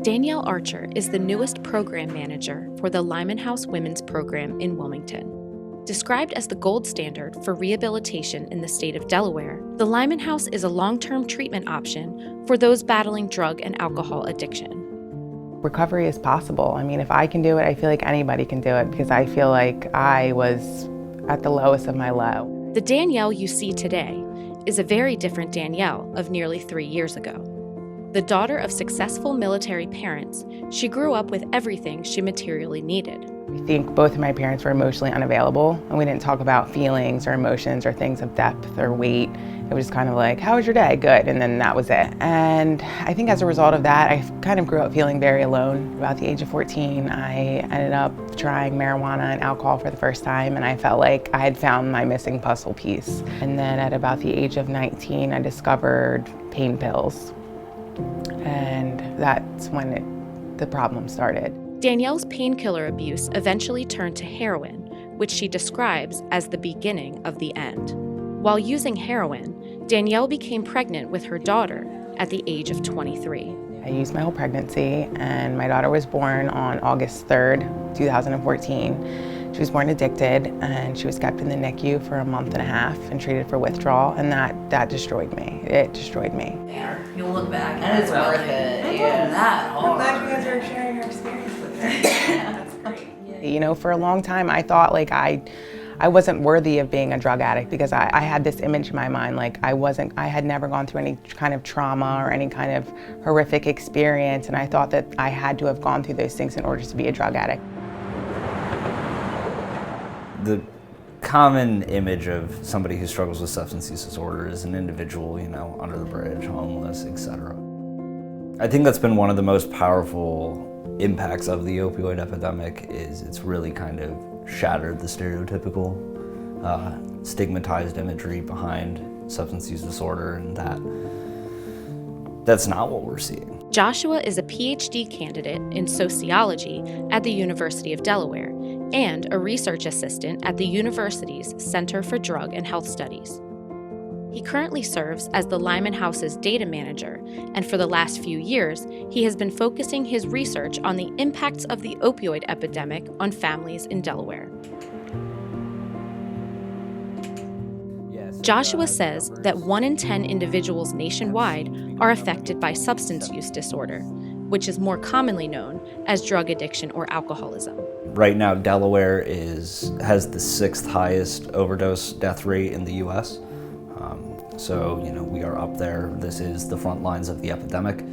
Danielle Archer is the newest program manager for the Lyman House Women's Program in Wilmington. Described as the gold standard for rehabilitation in the state of Delaware, the Lyman House is a long-term treatment option for those battling drug and alcohol addiction. Recovery is possible. I mean, if I can do it, I feel like anybody can do it because I feel like I was at the lowest of my low. The Danielle you see today is a very different Danielle of nearly 3 years ago. The daughter of successful military parents, she grew up with everything she materially needed. I think both of my parents were emotionally unavailable, and we didn't talk about feelings or emotions or things of depth or weight. It was just kind of like, how was your day? Good, and then that was it. And I think as a result of that, I kind of grew up feeling very alone. About the age of 14, I ended up trying marijuana and alcohol for the first time, and I felt like I had found my missing puzzle piece. And then at about the age of 19, I discovered pain pills, and that's when the problem started. Danielle's painkiller abuse eventually turned to heroin, which she describes as the beginning of the end. While using heroin, Danielle became pregnant with her daughter at the age of 23. I used my whole pregnancy, and my daughter was born on August 3rd, 2014. She was born addicted, and she was kept in the NICU for a month and a half and treated for withdrawal, and that destroyed me. It destroyed me. You'll look back and it's worth it. Yeah, that hard. I'm glad you guys are sharing your experience with her. That's great. You know, for a long time, I thought like I wasn't worthy of being a drug addict because I had this image in my mind, like I had never gone through any kind of trauma or any kind of horrific experience, and I thought that I had to have gone through those things in order to be a drug addict. The common image of somebody who struggles with substance use disorder is an individual, you know, under the bridge, homeless, etc. I think that's been one of the most powerful impacts of the opioid epidemic is it's really kind of shattered the stereotypical stigmatized imagery behind substance use disorder, and that's not what we're seeing. Joshua is a PhD candidate in sociology at the University of Delaware and a research assistant at the university's Center for Drug and Health Studies. He currently serves as the Lyman House's data manager, and for the last few years, he has been focusing his research on the impacts of the opioid epidemic on families in Delaware. Joshua says that 1 in 10 individuals nationwide are affected by substance use disorder, which is more commonly known as drug addiction or alcoholism. Right now, Delaware has the 6th highest overdose death rate in the U.S. So, you know, we are up there. This is the front lines of the epidemic.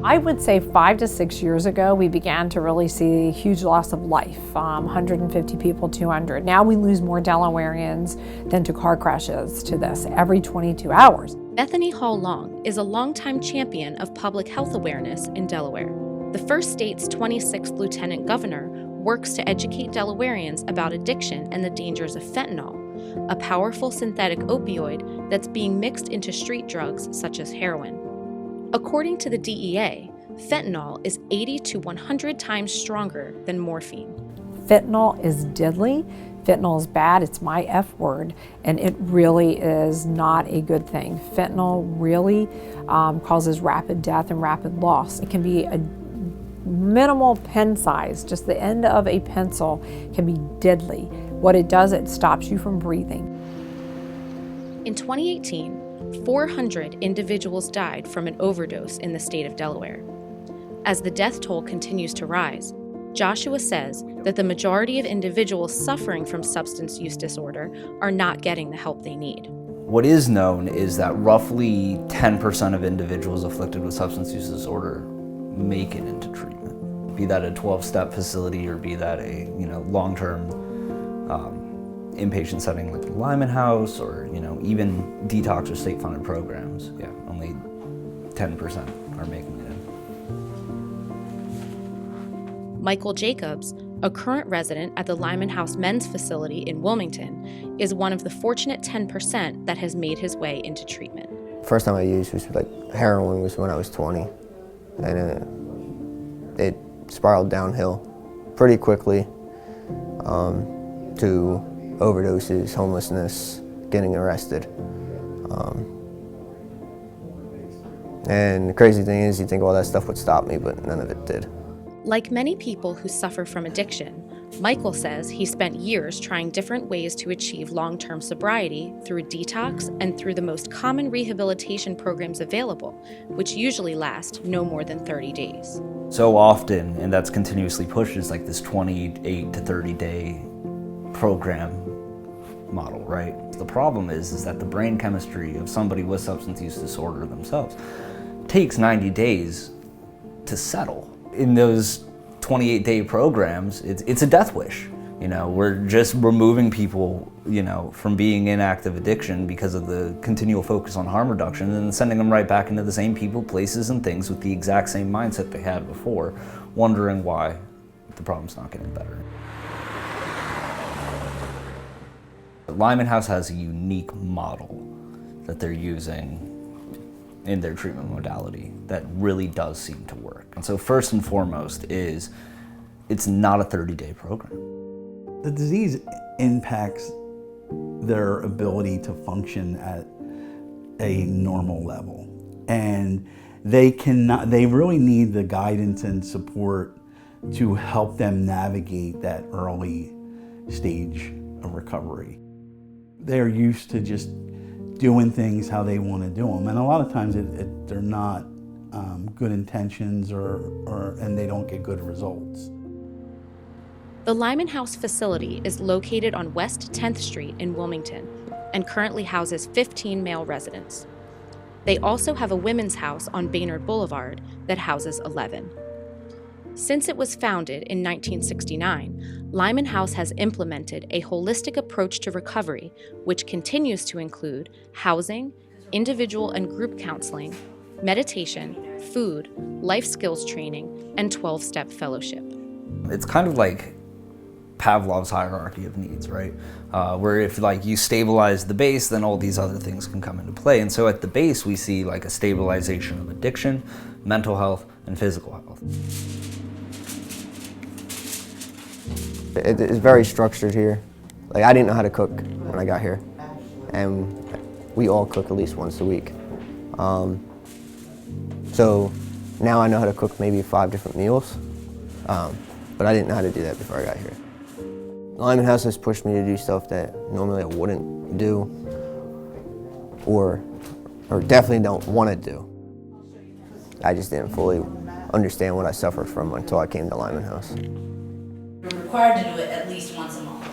I would say 5 to 6 years ago, we began to really see a huge loss of life, 150 people, 200. Now we lose more Delawareans than to car crashes to this every 22 hours. Bethany Hall Long is a longtime champion of public health awareness in Delaware. The first state's 26th lieutenant governor works to educate Delawareans about addiction and the dangers of fentanyl, a powerful synthetic opioid that's being mixed into street drugs such as heroin. According to the DEA, fentanyl is 80 to 100 times stronger than morphine. Fentanyl is deadly. Fentanyl is bad. It's my F word, and it really is not a good thing. Fentanyl really causes rapid death and rapid loss. It can be a minimal pen size, just the end of a pencil can be deadly. What it does, it stops you from breathing. In 2018, 400 individuals died from an overdose in the state of Delaware. As the death toll continues to rise, Joshua says that the majority of individuals suffering from substance use disorder are not getting the help they need. What is known is that roughly 10% of individuals afflicted with substance use disorder make it into treatment. Be that a 12-step facility or be that a long-term inpatient setting like the Limen House or even detox or state-funded programs. Yeah, only 10% are making it in. Michael Jacobs, a current resident at the Lyman House men's facility in Wilmington, is one of the fortunate 10% that has made his way into treatment. First time I used was heroin was when I was 20, and it spiraled downhill pretty quickly to overdoses, homelessness, getting arrested. And the crazy thing is, you think all that stuff would stop me, but none of it did. Like many people who suffer from addiction, Michael says he spent years trying different ways to achieve long-term sobriety through detox and through the most common rehabilitation programs available, which usually last no more than 30 days. So often, and that's continuously pushed, is like this 28 to 30 day program model, right? The problem is that the brain chemistry of somebody with substance use disorder themselves takes 90 days to settle. In those 28-day programs, it's a death wish. You know, we're just removing people, you know, from being in active addiction because of the continual focus on harm reduction, and then sending them right back into the same people, places, and things with the exact same mindset they had before, wondering why the problem's not getting better. Lyman House has a unique model that they're using in their treatment modality that really does seem to work. And so first and foremost is, it's not a 30-day program. The disease impacts their ability to function at a normal level. And they really need the guidance and support to help them navigate that early stage of recovery. They're used to just doing things how they want to do them, and a lot of times they're not good intentions, and they don't get good results. The Lyman House facility is located on West 10th Street in Wilmington and currently houses 15 male residents. They also have a women's house on Baynard Boulevard that houses 11. Since it was founded in 1969, Lyman House has implemented a holistic approach to recovery, which continues to include housing, individual and group counseling, meditation, food, life skills training, and 12-step fellowship. It's kind of like Pavlov's hierarchy of needs, right? Where if like you stabilize the base, then all these other things can come into play. And so at the base, we see like a stabilization of addiction, mental health, and physical health. It's very structured here. Like, I didn't know how to cook when I got here, and we all cook at least once a week. So now I know how to cook maybe 5 different meals, but I didn't know how to do that before I got here. Lyman House has pushed me to do stuff that normally I wouldn't do, or definitely don't want to do. I just didn't fully understand what I suffered from until I came to Lyman House. You're required to do it at least once a month.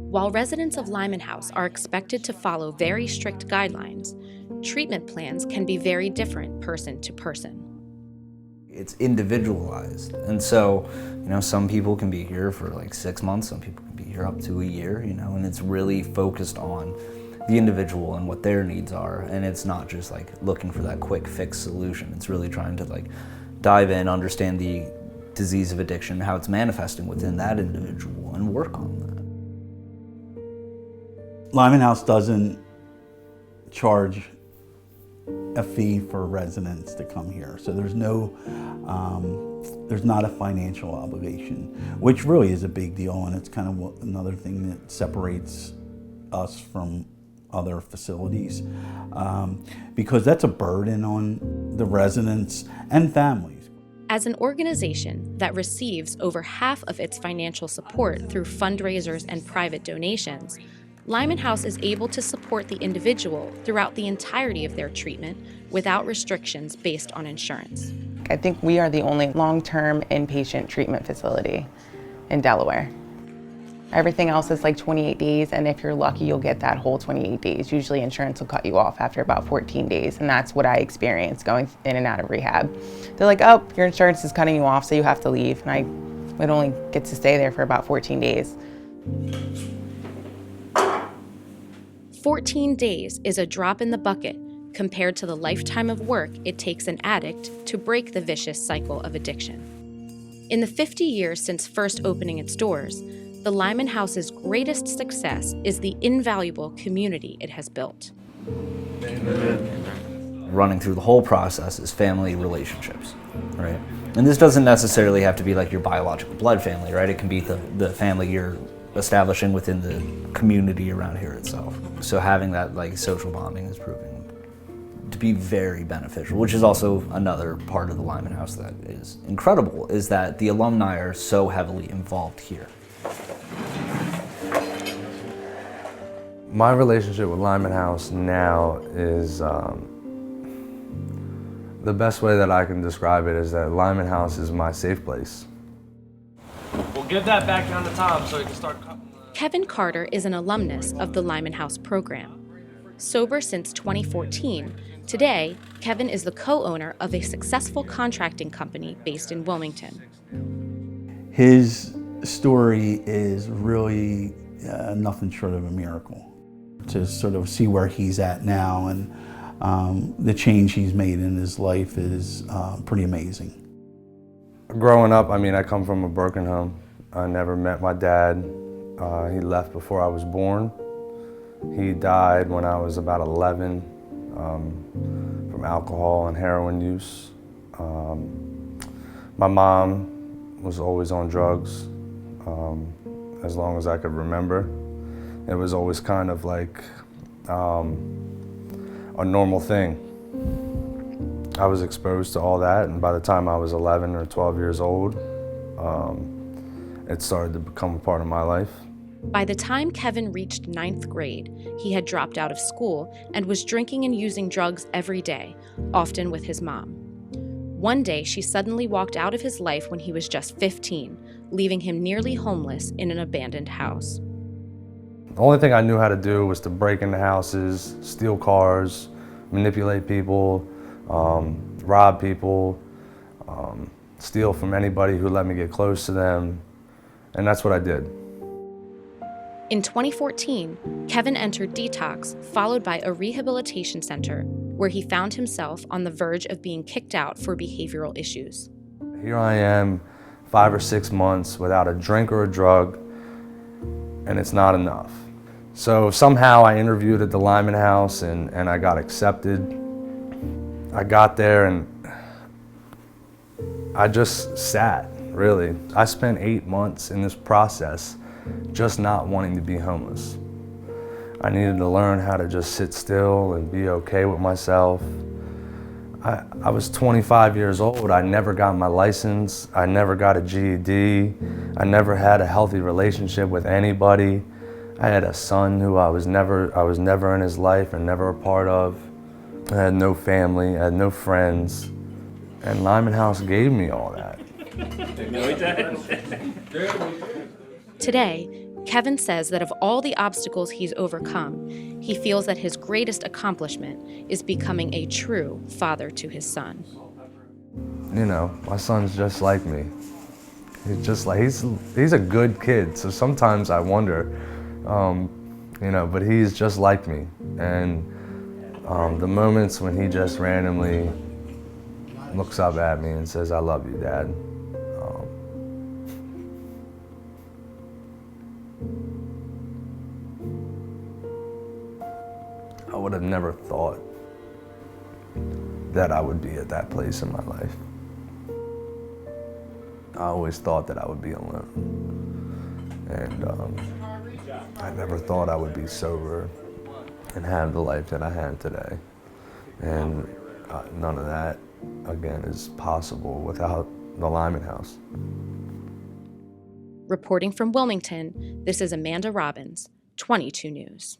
While residents of Lyman House are expected to follow very strict guidelines, treatment plans can be very different person to person. It's individualized, and so, you know, some people can be here for like 6 months, some people can be here up to a year, you know, and it's really focused on the individual and what their needs are, and it's not just like looking for that quick fix solution. It's really trying to like dive in, understand the disease of addiction, how it's manifesting within that individual, and work on that. Lyman House doesn't charge a fee for residents to come here, so there's not a financial obligation, which really is a big deal, and it's kind of another thing that separates us from other facilities, because that's a burden on the residents and families. As an organization that receives over half of its financial support through fundraisers and private donations, Lyman House is able to support the individual throughout the entirety of their treatment without restrictions based on insurance. I think we are the only long-term inpatient treatment facility in Delaware. Everything else is like 28 days, and if you're lucky, you'll get that whole 28 days. Usually insurance will cut you off after about 14 days, and that's what I experienced going in and out of rehab. They're like, oh, your insurance is cutting you off, so you have to leave. And I would only get to stay there for about 14 days. 14 days is a drop in the bucket compared to the lifetime of work it takes an addict to break the vicious cycle of addiction. In the 50 years since first opening its doors, the Lyman House's greatest success is the invaluable community it has built. Running through the whole process is family relationships, right? And this doesn't necessarily have to be like your biological blood family, right? It can be the family you're establishing within the community around here itself. So having that like social bonding is proving to to be very beneficial, which is also another part of the Lyman House that is incredible, is that the alumni are so heavily involved here. My relationship with Lyman House now is, the best way that I can describe it is that Lyman House is my safe place. We'll give that back down to Tom so he can start cutting. Kevin Carter is an alumnus of the Lyman House program. Sober since 2014, today, Kevin is the co-owner of a successful contracting company based in Wilmington. His story is really nothing short of a miracle. To sort of see where he's at now and the change he's made in his life is pretty amazing. Growing up, I mean, I come from a broken home. I never met my dad. He left before I was born. He died when I was about 11 from alcohol and heroin use. My mom was always on drugs as long as I could remember. It was always kind of like a normal thing. I was exposed to all that, and by the time I was 11 or 12 years old, it started to become a part of my life. By the time Kevin reached 9th grade, he had dropped out of school and was drinking and using drugs every day, often with his mom. One day, she suddenly walked out of his life when he was just 15, leaving him nearly homeless in an abandoned house. The only thing I knew how to do was to break into houses, steal cars, manipulate people, rob people, steal from anybody who let me get close to them, and that's what I did. In 2014, Kevin entered detox, followed by a rehabilitation center, where he found himself on the verge of being kicked out for behavioral issues. Here I am, 5 or 6 months without a drink or a drug, and it's not enough. So somehow I interviewed at the Lyman House and I got accepted. I got there and I just sat, really. I spent 8 months in this process just not wanting to be homeless. I needed to learn how to just sit still and be okay with myself. I was 25 years old. I never got my license. I never got a GED. I never had a healthy relationship with anybody. I had a son who I was never in his life and never a part of. I had no family, I had no friends. And Lyman House gave me all that. Today, Kevin says that of all the obstacles he's overcome, he feels that his greatest accomplishment is becoming a true father to his son. You know, my son's just like me. He's a good kid, so sometimes I wonder, you know, but he's just like me. And the moments when he just randomly looks up at me and says, "I love you, Dad." I would have never thought that I would be at that place in my life. I always thought that I would be alone. And I never thought I would be sober and have the life that I had today. And none of that, again, is possible without the Lyman House. Reporting from Wilmington, this is Amanda Robbins, 22 News.